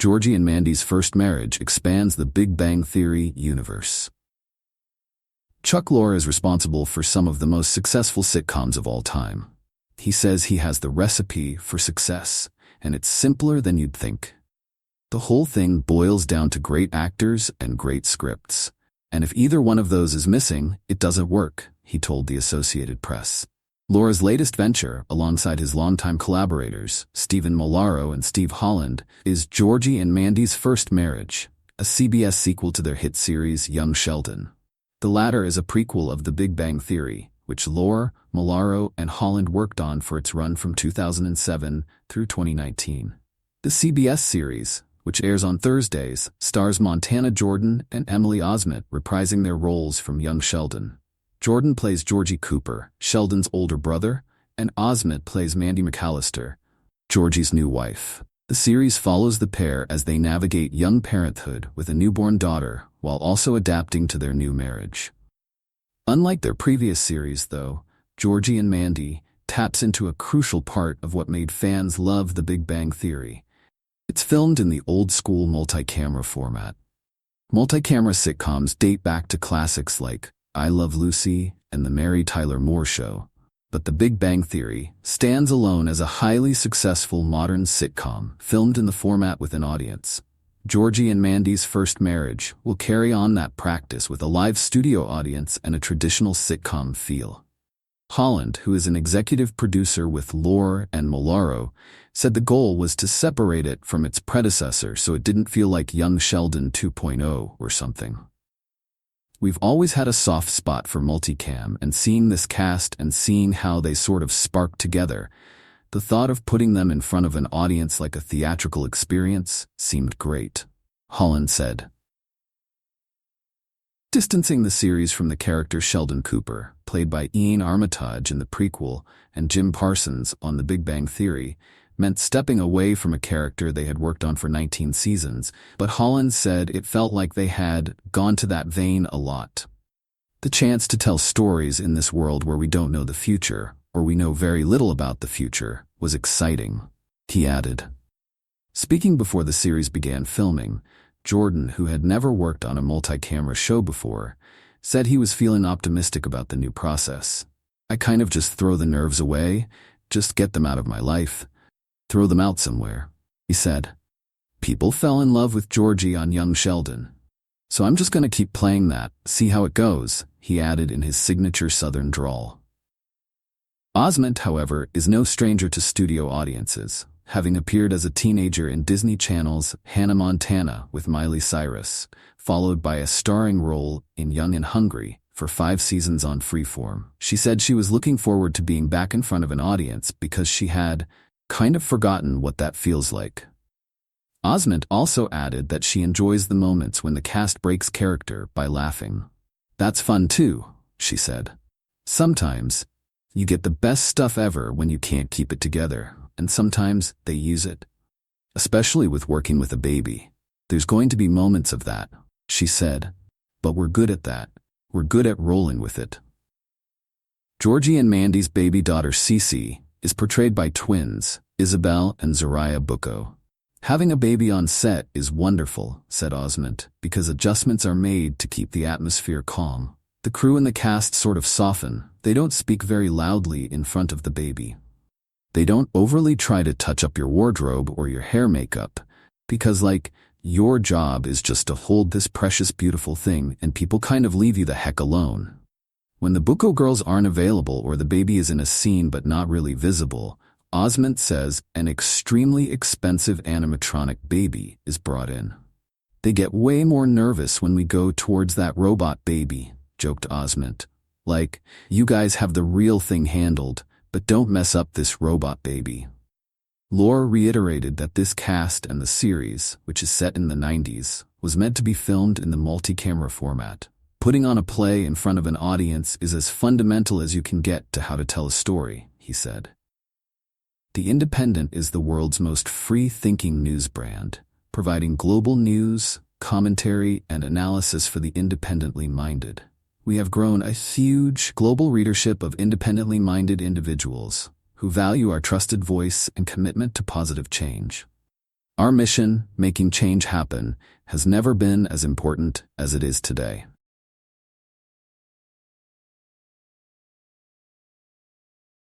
Georgie and Mandy's First Marriage expands the Big Bang Theory universe. Chuck Lorre is responsible for some of the most successful sitcoms of all time. He says he has the recipe for success, and it's simpler than you'd think. The whole thing boils down to great actors and great scripts. And if either one of those is missing, it doesn't work, he told the Associated Press. Lorre's latest venture, alongside his longtime collaborators, Stephen Mularo and Steve Holland, is Georgie and Mandy's First Marriage, a CBS sequel to their hit series Young Sheldon. The latter is a prequel of The Big Bang Theory, which Lorre, Mularo, and Holland worked on for its run from 2007 through 2019. The CBS series, which airs on Thursdays, stars Montana Jordan and Emily Osment reprising their roles from Young Sheldon. Jordan plays Georgie Cooper, Sheldon's older brother, and Osment plays Mandy 𝕬𝕗, Georgie's new wife. The series follows the pair as they navigate young parenthood with a newborn daughter while also adapting to their new marriage. Unlike their previous series, though, Georgie and Mandy taps into a crucial part of what made fans love The Big Bang Theory. It's filmed in the old-school multi-camera format. Multi-camera sitcoms date back to classics like I Love Lucy and The Mary Tyler Moore Show, but The Big Bang Theory stands alone as a highly successful modern sitcom filmed in the format with an audience. Georgie and Mandy's First Marriage will carry on that practice with a live studio audience and a traditional sitcom feel. Holland, who is an executive producer with Lorre and Mularo, said the goal was to separate it from its predecessor so it didn't feel like Young Sheldon 2.0 or something. We've always had a soft spot for multicam, and seeing this cast and seeing how they sort of spark together, the thought of putting them in front of an audience like a theatrical experience seemed great, Holland said. Distancing the series from the character Sheldon Cooper, played by Ian Armitage in the prequel, and Jim Parsons on The Big Bang Theory, meant stepping away from a character they had worked on for 19 seasons, but Holland said it felt like they had gone to that vein a lot. The chance to tell stories in this world where we don't know the future, or we know very little about the future, was exciting, he added. Speaking before the series began filming, Jordan, who had never worked on a multi-camera show before, said he was feeling optimistic about the new process. I kind of just throw the nerves away, just get them out of my life. Throw them out somewhere, he said. People fell in love with Georgie on Young Sheldon. So I'm just going to keep playing that, see how it goes, he added in his signature Southern drawl. Osment, however, is no stranger to studio audiences, having appeared as a teenager in Disney Channel's Hannah Montana with Miley Cyrus, followed by a starring role in Young and Hungry for 5 seasons on Freeform. She said she was looking forward to being back in front of an audience because she had kind of forgotten what that feels like. Osment also added that she enjoys the moments when the cast breaks character by laughing. That's fun too, she said. Sometimes, you get the best stuff ever when you can't keep it together, and sometimes they use it. Especially with working with a baby. There's going to be moments of that, she said. But we're good at that. We're good at rolling with it. Georgie and Mandy's baby daughter Cece is portrayed by twins, Isabel and Zariah Bucco. Having a baby on set is wonderful, said Osment, because adjustments are made to keep the atmosphere calm. The crew and the cast sort of soften. They don't speak very loudly in front of the baby. They don't overly try to touch up your wardrobe or your hair makeup, because your job is just to hold this precious beautiful thing and people kind of leave you the heck alone. When the Bucco girls aren't available or the baby is in a scene but not really visible, Osment says an extremely expensive animatronic baby is brought in. They get way more nervous when we go towards that robot baby, joked Osment. You guys have the real thing handled, but don't mess up this robot baby. Lorre reiterated that this cast and the series, which is set in the 90s, was meant to be filmed in the multi-camera format. Putting on a play in front of an audience is as fundamental as you can get to how to tell a story, he said. The Independent is the world's most free-thinking news brand, providing global news, commentary, and analysis for the independently minded. We have grown a huge global readership of independently minded individuals who value our trusted voice and commitment to positive change. Our mission, making change happen, has never been as important as it is today.